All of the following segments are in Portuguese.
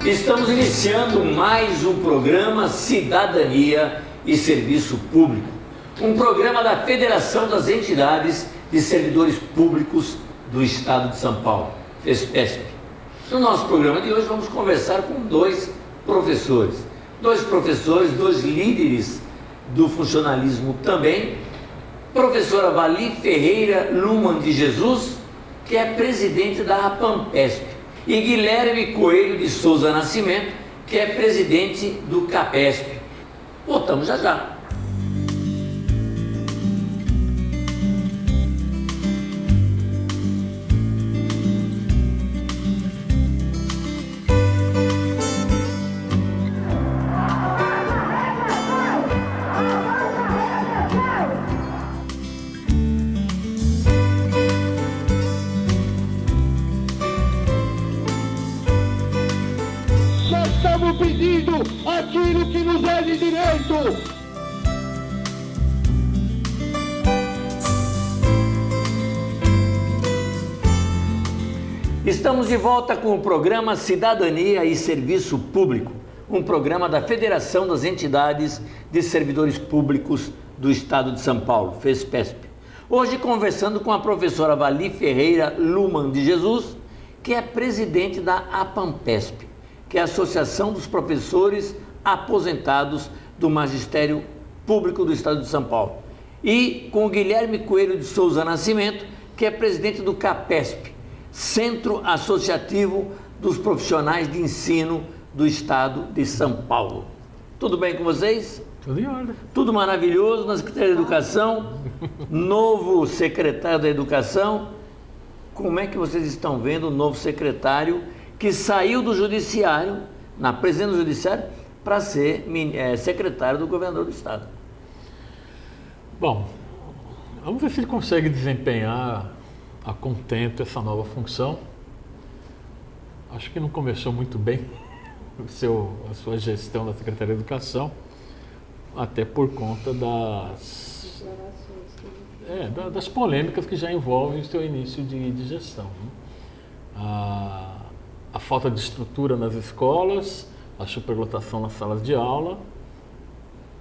Estamos iniciando mais um programa Cidadania e Serviço Público, um programa da Federação das Entidades de Servidores Públicos do Estado de São Paulo, FESPESP. No nosso programa de hoje vamos conversar com dois professores, dois líderes do funcionalismo também, professora Vali Ferreira Luman de Jesus, que é presidente da APAMPESP, e Guilherme Coelho de Souza Nascimento, que é presidente do CAPESP. Voltamos já já. Estamos pedindo aquilo que nos é de direito. Estamos de volta com o programa Cidadania e Serviço Público, um programa da Federação das Entidades de Servidores Públicos do Estado de São Paulo, FESPESP. Hoje conversando com a professora Vali Ferreira Luman de Jesus, que é presidente da APAMPESP, que é a Associação dos Professores Aposentados do Magistério Público do Estado de São Paulo, e com o Guilherme Coelho de Souza Nascimento, que é presidente do CAPESP, Centro Associativo dos Profissionais de Ensino do Estado de São Paulo. Tudo bem com vocês? Tudo em ordem. Tudo maravilhoso na Secretaria da Educação, novo secretário da Educação. Como é que vocês estão vendo o novo secretário que saiu do judiciário, na presidência do judiciário, para ser secretário do governador do estado? Bom, vamos ver se ele consegue desempenhar a contento essa nova função. Acho que não começou muito bem a sua gestão da Secretaria da Educação, até por conta das polêmicas que já envolvem o seu início de gestão, né? A falta de estrutura nas escolas, a superlotação nas salas de aula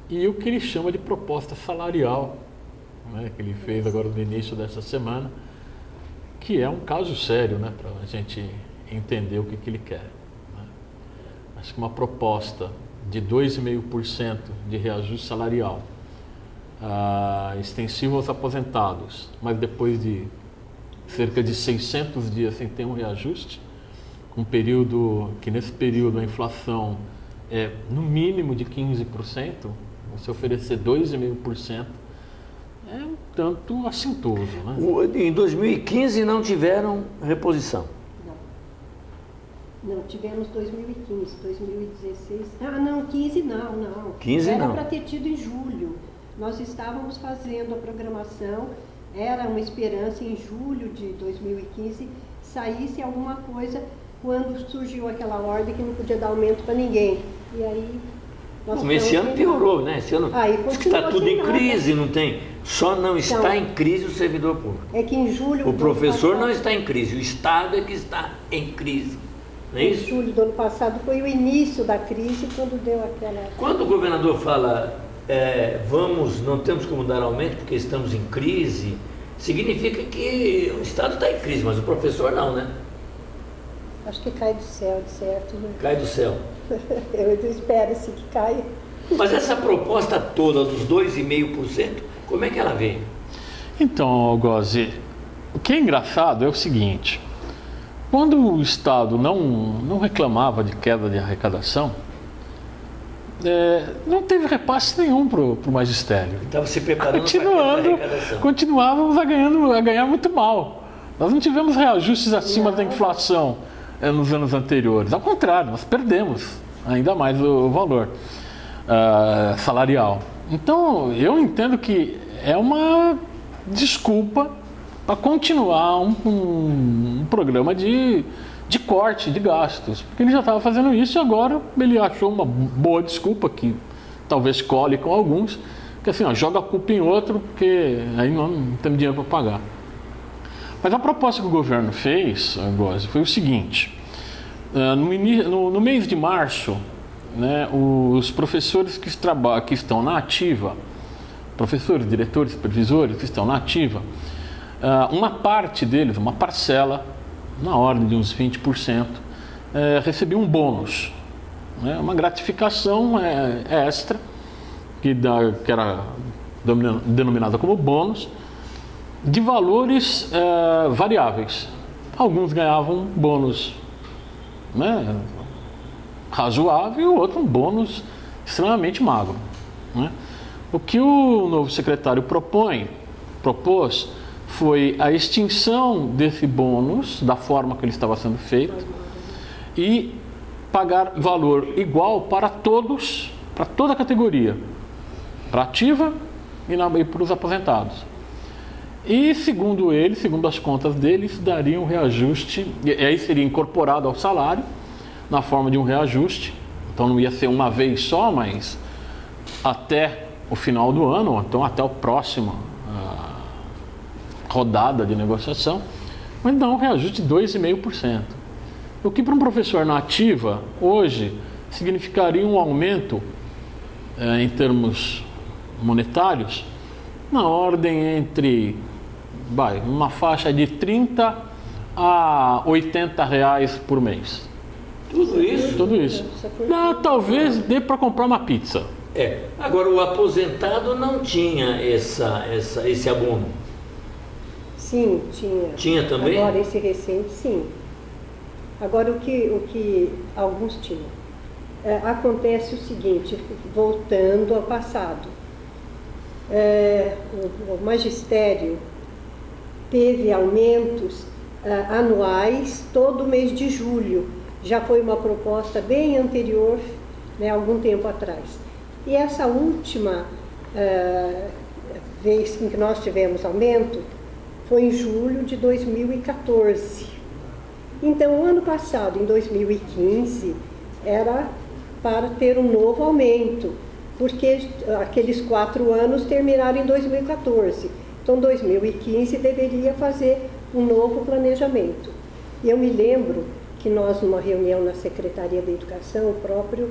e o que ele chama de proposta salarial, né, que ele fez agora no início dessa semana, que é um caso sério, né, para a gente entender o que ele quer, né? Acho que uma proposta de 2,5% de reajuste salarial, extensivo aos aposentados, mas depois de cerca de 600 dias sem ter um reajuste, nesse período a inflação é no mínimo de 15%, você oferecer 2,5% é um tanto assintoso, né? Em 2015 não tiveram reposição? Não, tivemos 2015, 2016... não, 15 não. 15 Era não. para ter tido em julho. Nós estávamos fazendo a programação, era uma esperança em julho de 2015 saísse alguma coisa, quando surgiu aquela ordem que não podia dar aumento para ninguém. E aí... Mas esse ano piorou, né? Esse ano está tudo em crise, não tem? Só não está em crise o servidor público. É que em julho... O professor não está em crise, o Estado é que está em crise. Não é isso? Em julho do ano passado foi o início da crise, quando deu aquela... Quando o governador fala, não temos como dar aumento porque estamos em crise, significa que o Estado está em crise, mas o professor não, né? Acho que cai do céu, de certo. Né? Cai do céu. Eu espero-se que caia. Mas essa proposta toda dos 2,5%, como é que ela veio? Então, Gozzi, o que é engraçado é o seguinte: quando o Estado não reclamava de queda de arrecadação, não teve repasse nenhum para o magistério. Estava se preparando para a arrecadação. Continuávamos a ganhar muito mal. Nós não tivemos reajustes acima da inflação nos anos anteriores. Ao contrário, nós perdemos ainda mais o valor salarial. Então, eu entendo que é uma desculpa para continuar um programa de corte de gastos, porque ele já estava fazendo isso e agora ele achou uma boa desculpa, que talvez cole com alguns, que assim, joga a culpa em outro, porque aí não temos dinheiro para pagar. Mas a proposta que o governo fez, Gozzi, foi o seguinte: No mês de março, né, os professores que estão na ativa, professores, diretores, supervisores que estão na ativa, uma parte deles, uma parcela, na ordem de uns 20%, recebia um bônus, né, uma gratificação extra, que era denominada como bônus, de valores variáveis. Alguns ganhavam bônus, né, razoável, e o outro um bônus extremamente magro, né? O que o novo secretário propôs foi a extinção desse bônus, da forma que ele estava sendo feito, e pagar valor igual para todos, para toda a categoria, para a ativa e para os aposentados. E segundo as contas dele, isso daria um reajuste, e aí seria incorporado ao salário, na forma de um reajuste. Então não ia ser uma vez só, mas até o final do ano, ou então até a próxima rodada de negociação, mas dá um reajuste de 2,5%. O que para um professor na ativa, hoje, significaria um aumento, em termos monetários, na ordem entre uma faixa de 30 a 80 reais por mês. Tudo isso? Tudo isso. Talvez dê para comprar uma pizza. Agora, o aposentado não tinha esse abono? Sim, tinha. Tinha também? Agora, esse recente, sim. Agora, o que alguns tinham. Acontece o seguinte, voltando ao passado. O magistério teve aumentos anuais todo mês de julho. Já foi uma proposta bem anterior, né, algum tempo atrás. E essa última vez em que nós tivemos aumento foi em julho de 2014. Então, o ano passado, em 2015, era para ter um novo aumento, porque aqueles 4 anos terminaram em 2014. Então, 2015 deveria fazer um novo planejamento. E eu me lembro que nós, numa reunião na Secretaria da Educação, o próprio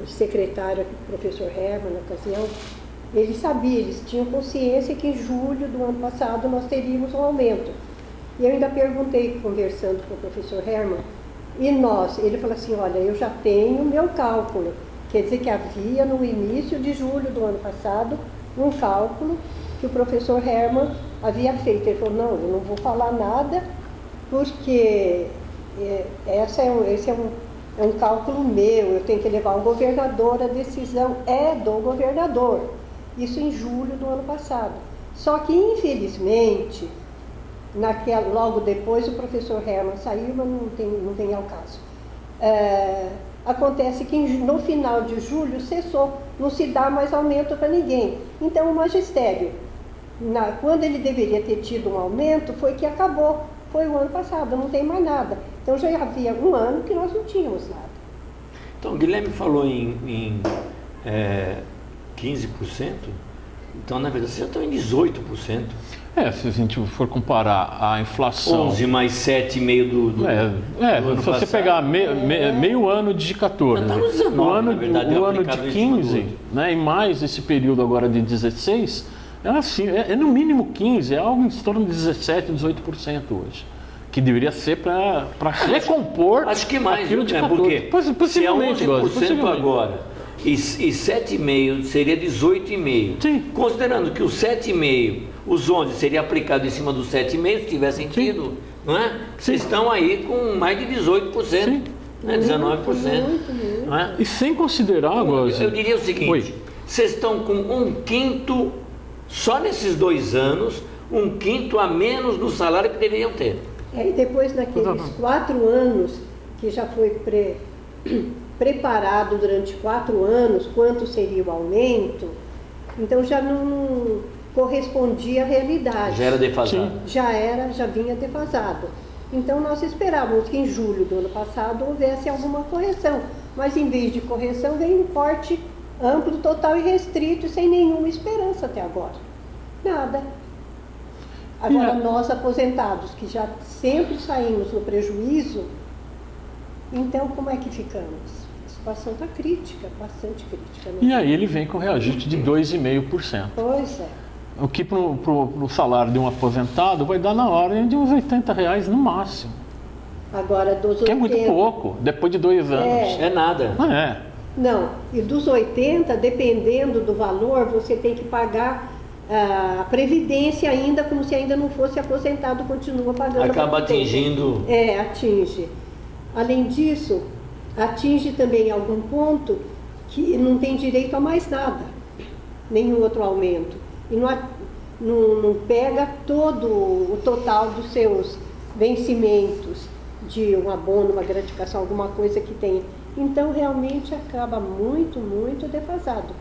secretário, o professor Herman, na ocasião, eles tinham consciência que em julho do ano passado nós teríamos um aumento. E eu ainda perguntei, conversando com o professor Herman, e nós, ele falou assim, olha, eu já tenho meu cálculo. Quer dizer que havia no início de julho do ano passado um cálculo que o professor Herman havia feito. Ele falou, não, eu não vou falar nada, porque esse é um cálculo meu, eu tenho que levar ao governador, a decisão é do governador. Isso em julho do ano passado. Só que, infelizmente, logo depois o professor Herman saiu, mas não vem ao caso. Acontece que no final de julho cessou, não se dá mais aumento para ninguém. Então o magistério, quando ele deveria ter tido um aumento, foi que acabou. Foi o ano passado, não tem mais nada. Então já havia um ano que nós não tínhamos nada. Então, o Guilherme falou em 15%, então na verdade vocês já estão em 18%. Se a gente for comparar a inflação... 11 mais 7,5 do ano se você passado. pegar meio ano de 14, Não, tá no 19, o ano, na verdade, o ano aplicado de em cima 15, né, e mais esse período agora de 16, é no mínimo 15, é algo em torno de 17, 18% hoje. Que deveria ser para recompor acho que mais, aquilo de 14. Porque se é 11% possivelmente. agora e 7,5% seria 18,5%. Sim. Considerando que o 7,5%, os 11% seria aplicado em cima do 7,5%, se tiver sentido, sim, não é? Vocês estão aí com mais de 18%, sim, né? 19%. Não é? E sem considerar, eu diria o seguinte, vocês estão com 1/5, só nesses 2 anos, 1/5 a menos no salário que deveriam ter. E depois daqueles 4 anos, que já foi preparado durante 4 anos, quanto seria o aumento, então já não correspondia à realidade. Já era defasado. Já vinha defasado. Então nós esperávamos que em julho do ano passado houvesse alguma correção, mas em vez de correção veio um corte amplo, total e restrito, sem nenhuma esperança até agora. Nada. Agora nós aposentados, que já sempre saímos no prejuízo, Então, como é que ficamos? A situação está crítica, bastante crítica. Né? E aí ele vem com reajuste de 2,5%. Pois é. O que para o salário de um aposentado vai dar na ordem de uns R$80 no máximo. Agora, dos 80... Que é muito pouco, depois de 2 anos. É nada. Não é. Não, e dos 80, dependendo do valor, você tem que pagar a previdência ainda, como se ainda não fosse aposentado, continua pagando. Acaba atingindo... atinge. Além disso, atinge também algum ponto que não tem direito a mais nada, nenhum outro aumento. E não pega todo o total dos seus vencimentos de um abono, uma gratificação, alguma coisa que tenha. Então, realmente, acaba muito, muito defasado.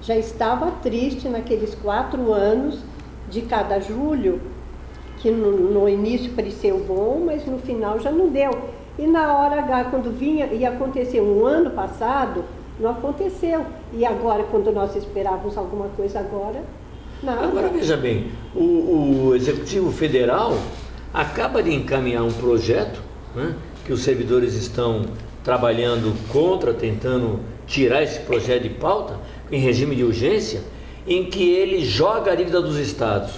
Já estava triste naqueles 4 anos de cada julho, que no início pareceu bom, mas no final já não deu. E na hora H, quando ia acontecer um ano passado, não aconteceu. E agora, quando nós esperávamos alguma coisa agora, nada. Agora, veja bem, o Executivo Federal acaba de encaminhar um projeto, né, que os servidores estão trabalhando contra, tentando tirar esse projeto de pauta, em regime de urgência, em que ele joga a dívida dos estados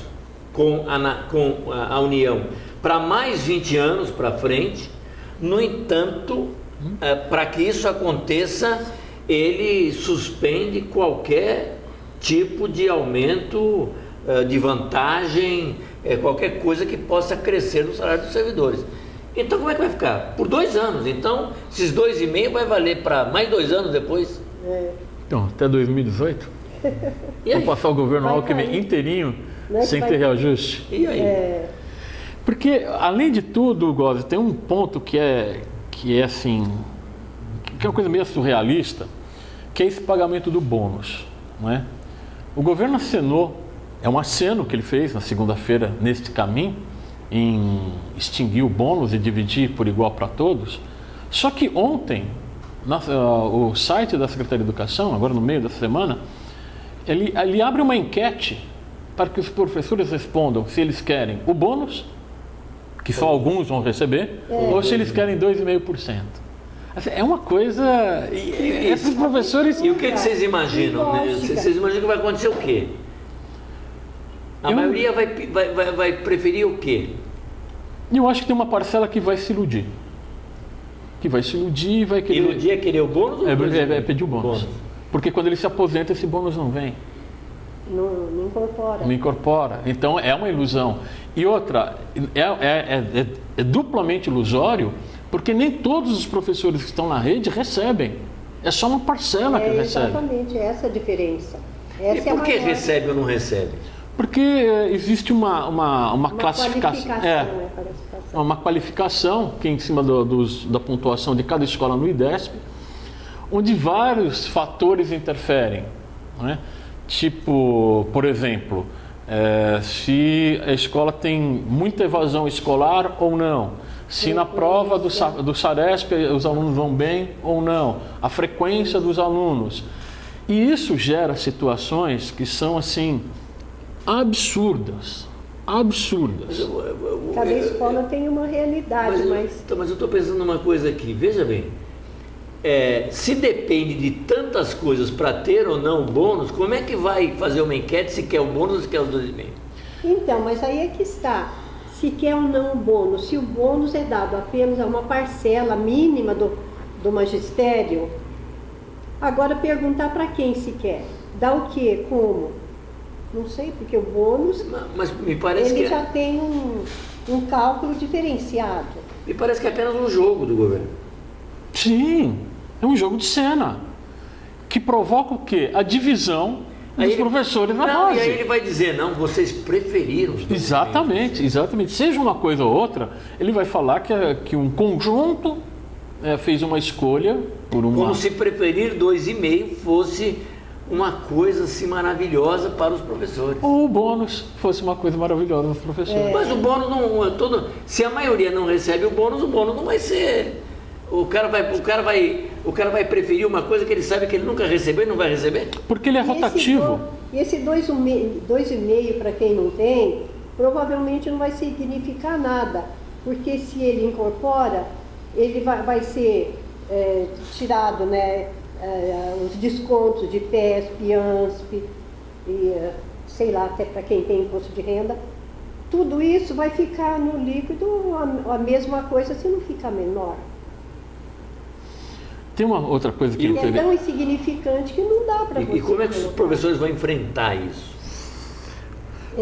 com a União para mais 20 anos para frente. No entanto, para que isso aconteça, ele suspende qualquer tipo de aumento de vantagem, qualquer coisa que possa crescer no salário dos servidores. Então, como é que vai ficar? Por 2 anos. Então, esses 2,5 vai valer para mais 2 anos depois? Então, até 2018? E aí? Vamos passar o governo Vai Alckmin cair. inteirinho, Mas sem vai- ter reajuste? E aí? Porque, além de tudo, Góes, tem um ponto que é assim, que é uma coisa meio surrealista, que é esse pagamento do bônus, não é? O governo acenou, é um aceno que ele fez na segunda-feira neste caminho, em extinguir o bônus e dividir por igual para todos. Só que ontem, o site da Secretaria de Educação, agora no meio da semana, ele abre uma enquete para que os professores respondam se eles querem o bônus, que só alguns vão receber, ou se eles querem 2,5%. Assim, é uma coisa... E esses professores... E o que vocês imaginam? Né? Lógica. Vocês imaginam que vai acontecer o quê? A maioria vai preferir o quê? Eu acho que tem uma parcela que vai se iludir. Que vai se iludir e vai querer... Iludir é querer o bônus ou É pedir o bônus. Porque quando ele se aposenta, esse bônus não vem. Não incorpora. Não incorpora. Então é uma ilusão. E outra, é duplamente ilusório, porque nem todos os professores que estão na rede recebem. É só uma parcela que recebe. Exatamente, essa é a diferença. E Essa é a por que maior recebe ou não recebe? Porque existe uma classificação. qualificação. Uma qualificação que é em cima da pontuação de cada escola no IDESP, onde vários fatores interferem, não é? Tipo, por exemplo, se a escola tem muita evasão escolar ou não, se na prova do SARESP os alunos vão bem ou não, a frequência dos alunos. E isso gera situações que são assim absurdas. Cada escola tem uma realidade, mas Mas eu estou pensando numa coisa aqui, veja bem. Se depende de tantas coisas para ter ou não o bônus, como é que vai fazer uma enquete se quer o bônus ou se quer os 2,5? então, mas aí é que está. Se quer ou não o bônus, se o bônus é dado apenas a uma parcela mínima do magistério, agora perguntar para quem se quer. Dá o quê? Como? Não sei, porque o bônus, Mas me parece ele que já tem um cálculo diferenciado. me parece que é apenas um jogo do governo. Sim, é um jogo de cena que provoca o quê? A divisão dos professores na Não, base. e aí ele vai dizer, não, vocês preferiram os 2,5. Exatamente. Seja uma coisa ou outra, ele vai falar que um conjunto fez uma escolha por uma... Como se preferir 2,5 fosse uma coisa assim maravilhosa para os professores. Ou o bônus fosse uma coisa maravilhosa para os professores. Mas o bônus não é todo. Se a maioria não recebe o bônus não vai ser. O cara vai preferir uma coisa que ele sabe que ele nunca recebeu e não vai receber? Porque ele é rotativo. E esse 2,5 para quem não tem, provavelmente não vai significar nada, porque se ele incorpora, ele vai ser tirado, né, os descontos de PESP, ANSP, e, sei lá, até para quem tem imposto de renda. Tudo isso vai ficar no líquido a mesma coisa, se não ficar menor. Tem uma outra coisa que é tão insignificante que não dá para você. E como é que os professores vão enfrentar isso?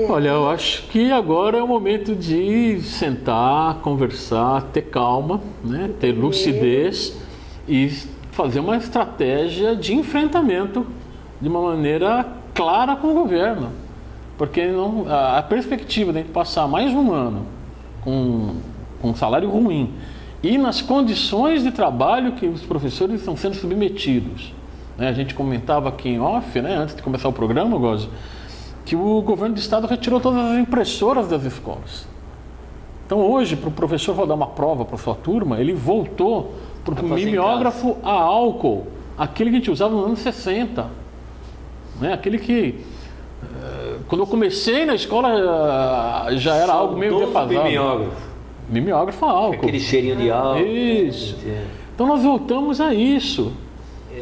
Olha, eu acho que agora é o momento de sentar, conversar, ter calma, né? Ter lucidez e fazer uma estratégia de enfrentamento de uma maneira clara com o governo. Porque não, a perspectiva de passar mais de um ano com um salário ruim e nas condições de trabalho que os professores estão sendo submetidos, né? A gente comentava aqui em off, né, antes de começar o programa, Gozi, que o governo do estado retirou todas as impressoras das escolas. Então hoje, para o professor rodar uma prova para a sua turma, ele voltou para o mimeógrafo a álcool, aquele que a gente usava nos anos 60, né? Aquele que... Quando eu comecei na escola já era algo meio defasado. Mimeógrafo a álcool. Aquele cheirinho de álcool. Isso. Então nós voltamos a isso.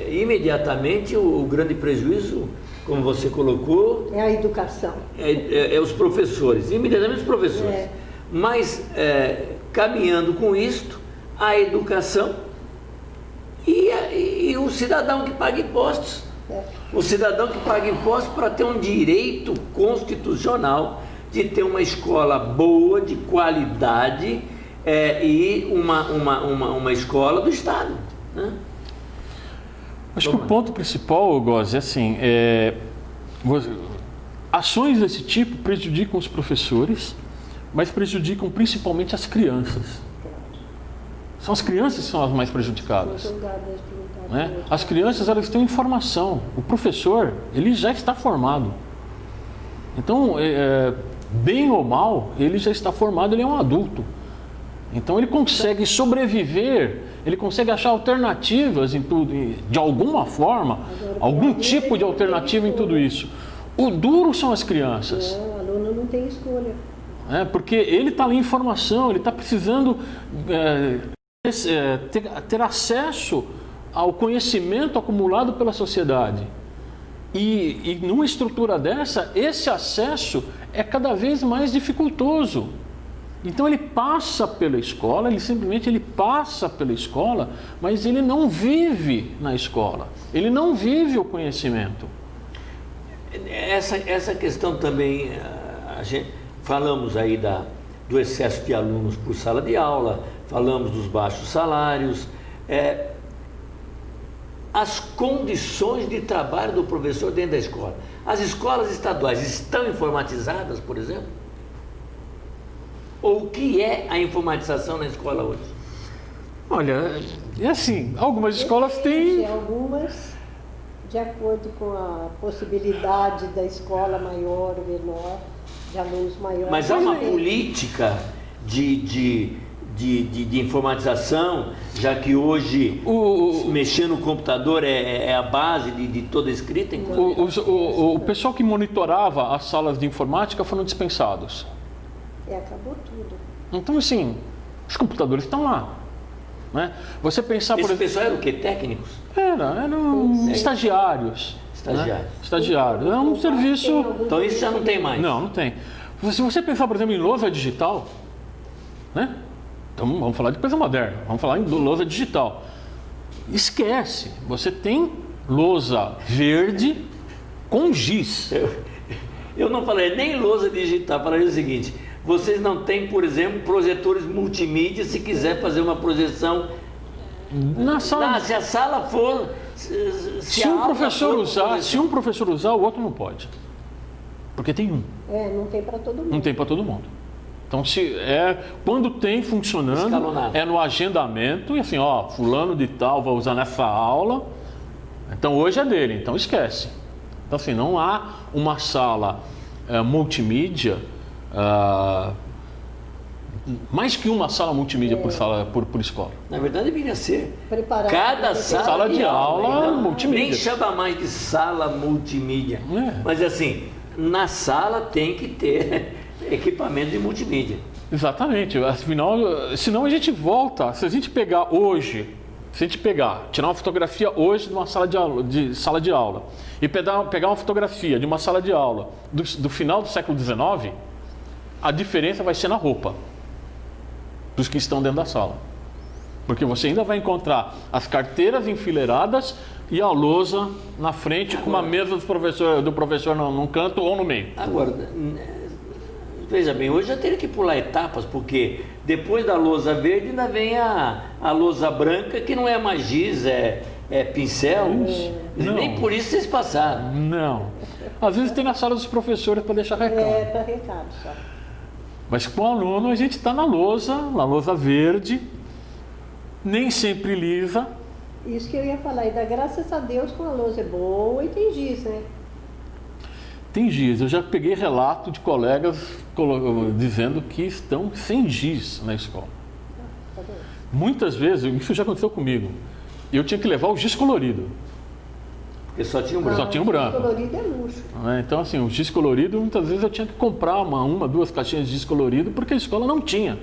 Imediatamente o grande prejuízo, como você colocou... É a educação. É os professores, imediatamente os professores. Mas caminhando com isto, a educação e o cidadão que paga impostos. O cidadão que paga impostos para ter um direito constitucional de ter uma escola boa, de qualidade e uma escola do Estado, né? Acho que o ponto principal, Gozi, é assim, ações desse tipo prejudicam os professores, mas prejudicam principalmente as crianças. São as crianças que são as mais prejudicadas, né? As crianças, elas têm informação. O professor, ele já está formado. Então, bem ou mal, ele já está formado, ele é um adulto. Então ele consegue sobreviver, ele consegue achar alternativas em tudo, de alguma forma, algum tipo de alternativa em tudo isso. O duro são as crianças. O aluno não tem escolha. Porque ele está ali em formação, ele está precisando ter acesso ao conhecimento acumulado pela sociedade. E numa estrutura dessa, esse acesso é cada vez mais dificultoso. Então ele passa pela escola, ele passa pela escola, mas ele não vive na escola, ele não vive o conhecimento. Essa questão também, falamos aí do excesso de alunos por sala de aula, falamos dos baixos salários, as condições de trabalho do professor dentro da escola. As escolas estaduais estão informatizadas, por exemplo? Ou o que é a informatização na escola hoje? Olha, é assim, algumas escolas têm... Algumas, de acordo com a possibilidade da escola maior ou menor, de alunos maiores. Mas há uma política de informatização, já que hoje mexer no computador é a base de toda a escrita? O pessoal que monitorava as salas de informática foram dispensados. Acabou tudo. Então, assim, os computadores estão lá, né? Você pensar, Esse pessoal era o quê? Técnicos? Eram estagiários. Estagiários. Né? Estagiários. É um serviço... Então isso já não tem mais? Não tem. Se você pensar, por exemplo, em lousa digital, né? Então vamos falar de coisa moderna, vamos falar em lousa digital. Esquece, você tem lousa verde com giz. Eu não falei nem lousa digital, falei o seguinte: vocês não têm, por exemplo, projetores multimídia se quiser fazer uma projeção na sala. Se a sala for... Se um professor usar, o outro não pode. Porque tem um. Não tem para todo mundo. Não tem para todo mundo. Então, quando tem funcionando, escalonado. É no agendamento, e assim, fulano de tal vai usar nessa aula, então hoje é dele, então esquece. Então, assim, não há uma sala multimídia, mais que uma sala multimídia por escola. Na verdade, deveria ser preparado. Cada sala de aula multimídia. Nem chama mais de sala multimídia. Mas assim, na sala tem que ter Equipamento de multimídia. Exatamente. Afinal, senão a gente volta. Se a gente pegar hoje, tirar uma fotografia hoje de uma sala de aula e pegar uma fotografia de uma sala de aula do final do século XIX, a diferença vai ser na roupa dos que estão dentro da sala. Porque você ainda vai encontrar as carteiras enfileiradas e a lousa na frente com uma mesa do professor num canto ou no meio. Agora, veja bem, hoje já teria que pular etapas, porque depois da lousa verde ainda vem a lousa branca, que não é mais giz, é pincel. Nem por isso vocês passaram. Não. Às vezes tem na sala dos professores para deixar recado. Para recado só. Mas com o aluno a gente está na lousa verde, nem sempre lisa. Isso que eu ia falar, e dá graças a Deus com a lousa é boa e tem giz, né? Tem giz. Eu já peguei relato de colegas dizendo que estão sem giz na escola. Tá bom. Muitas vezes, isso já aconteceu comigo, eu tinha que levar o giz colorido. Porque só tinha um branco. Só tinha um branco. O colorido é luxo. Então, assim, o giz colorido, muitas vezes eu tinha que comprar uma, duas caixinhas de giz colorido, porque a escola não tinha.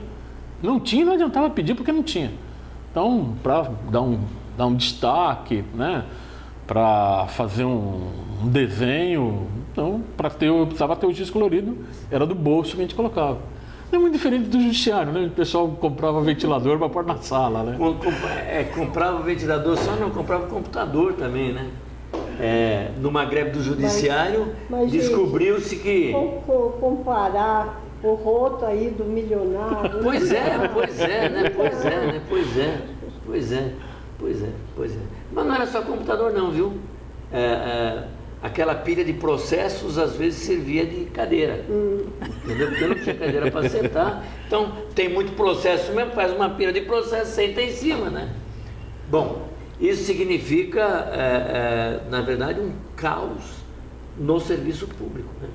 Não tinha, não adiantava pedir porque não tinha. Então, para dar um destaque, né, para fazer um desenho, então, eu precisava ter o giz colorido, era do bolso que a gente colocava. É muito diferente do judiciário, né? O pessoal comprava ventilador para pôr na sala, né? Comprava ventilador, só não comprava computador também, né? Numa greve do judiciário, mas descobriu-se que... Comparar o roto aí do milionário... Pois é. Mas não era só computador não, viu? Aquela pilha de processos às vezes servia de cadeira. Entendeu? Porque não tinha cadeira para sentar. Então tem muito processo mesmo, faz uma pilha de processo, senta em cima, né? Bom, isso significa, na verdade, um caos no serviço público, né?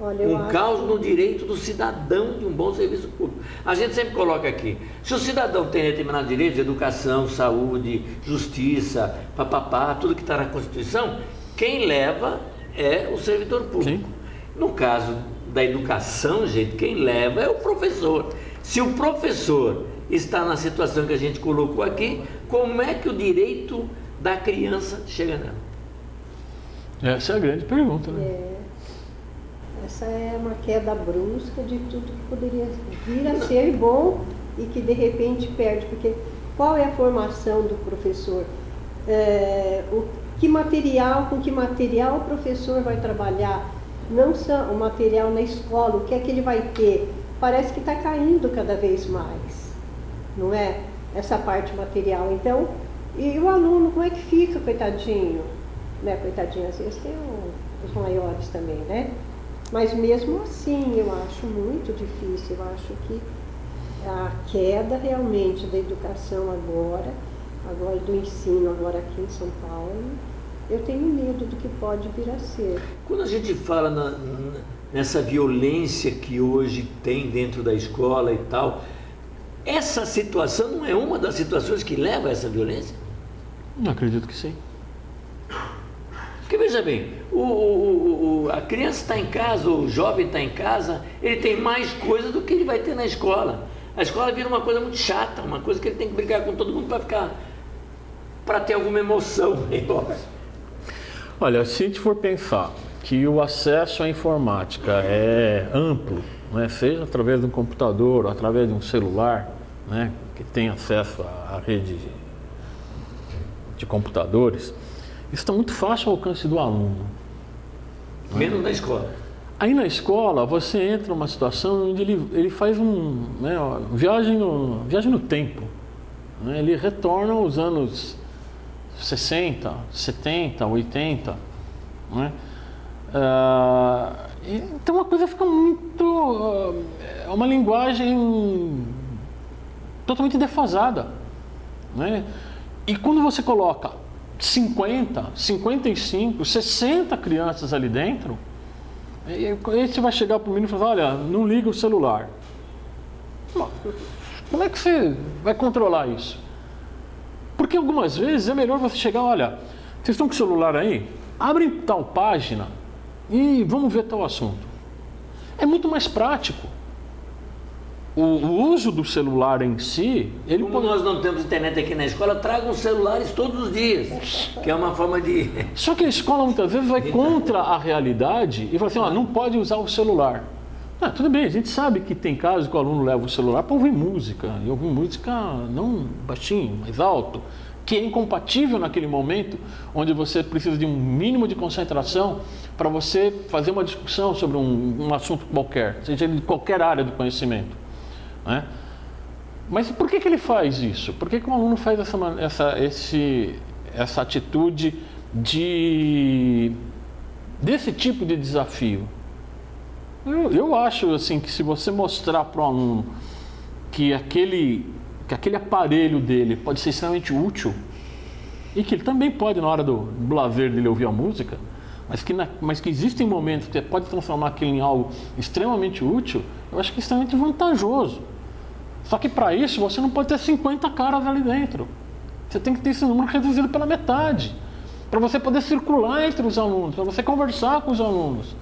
Olha, Um caos no direito do cidadão de um bom serviço público. A gente sempre coloca aqui, se o cidadão tem determinados direitos, educação, saúde, justiça, papapá, tudo que está na Constituição, quem leva é o servidor público. Sim. No caso da educação, gente, quem leva é o professor. Se o professor está na situação que a gente colocou aqui, como é que o direito da criança chega nela? Essa é a grande pergunta, né? Essa é uma queda brusca de tudo que poderia vir a ser bom e que de repente perde, porque qual é a formação do professor? Com que material o professor vai trabalhar? Não só o material na escola, o que é que ele vai ter? Parece que está caindo cada vez mais, não é? Essa parte material. Então, e o aluno, como é que fica, coitadinho? Né? Coitadinho, às vezes tem os maiores também, né? Mas mesmo assim, eu acho muito difícil. Eu acho que a queda realmente da educação agora do ensino agora aqui em São Paulo, eu tenho medo do que pode vir a ser. Quando a gente fala nessa violência que hoje tem dentro da escola e tal, essa situação não é uma das situações que leva a essa violência? Eu acredito que sim. Porque veja bem, a criança está em casa, o jovem está em casa, ele tem mais coisa do que ele vai ter na escola. A escola vira uma coisa muito chata, uma coisa que ele tem que brigar com todo mundo para ter alguma emoção melhor. Olha, se a gente for pensar que o acesso à informática é amplo, né, seja através de um computador ou através de um celular, né, que tem acesso à rede de computadores, isso está muito fácil ao alcance do aluno. Menos na escola. Aí na escola você entra numa situação onde ele faz viagem no tempo. Né? Ele retorna aos anos 60, 70, 80. Né? Então a coisa fica muito... É uma linguagem totalmente defasada. Né? E quando você coloca 50, 55, 60 crianças ali dentro, aí você vai chegar para o menino e falar, olha, não liga o celular. Como é que você vai controlar isso? Porque algumas vezes é melhor você chegar, olha, vocês estão com o celular aí? Abrem tal página e vamos ver tal assunto. É muito mais prático. O uso do celular em si, ele Como nós não temos internet aqui na escola, tragam celulares todos os dias, que é uma forma de... Só que a escola muitas vezes vai contra a realidade e fala assim, não pode usar o celular. Tudo bem, a gente sabe que tem casos que o aluno leva o celular para ouvir música, e ouvir música não baixinho, mais alto, que é incompatível naquele momento onde você precisa de um mínimo de concentração para você fazer uma discussão sobre um assunto qualquer, seja de qualquer área do conhecimento. Né? Mas por que ele faz isso? Por que o aluno faz essa atitude desse tipo de desafio? Eu acho assim, que se você mostrar para o aluno que aquele aparelho dele pode ser extremamente útil e que ele também pode, na hora do lazer dele, ouvir a música, mas que existem momentos que você pode transformar aquilo em algo extremamente útil, eu acho que é extremamente vantajoso. Só que para isso você não pode ter 50 caras ali dentro. Você tem que ter esse número reduzido pela metade, para você poder circular entre os alunos, para você conversar com os alunos.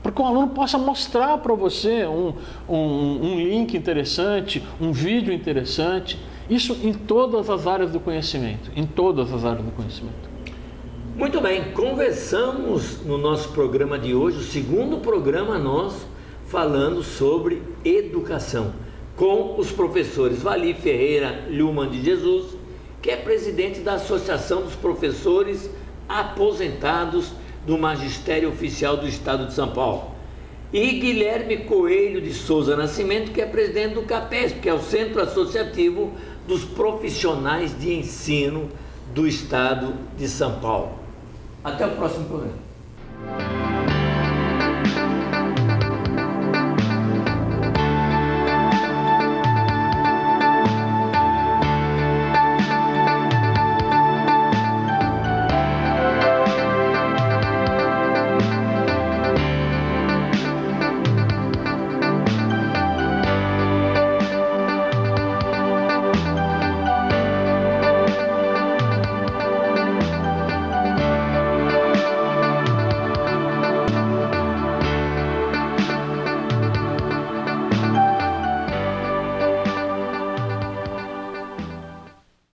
Porque o aluno possa mostrar para você um link interessante, um vídeo interessante. Isso em todas as áreas do conhecimento. Em todas as áreas do conhecimento. Muito bem, conversamos no nosso programa de hoje, o segundo programa nosso, falando sobre educação, com os professores Vali Ferreira Lhuman de Jesus, que é presidente da Associação dos Professores Aposentados do Magistério Oficial do Estado de São Paulo, e Guilherme Coelho de Souza Nascimento, que é presidente do CAPESP, que é o Centro Associativo dos Profissionais de Ensino do Estado de São Paulo. Até o próximo programa.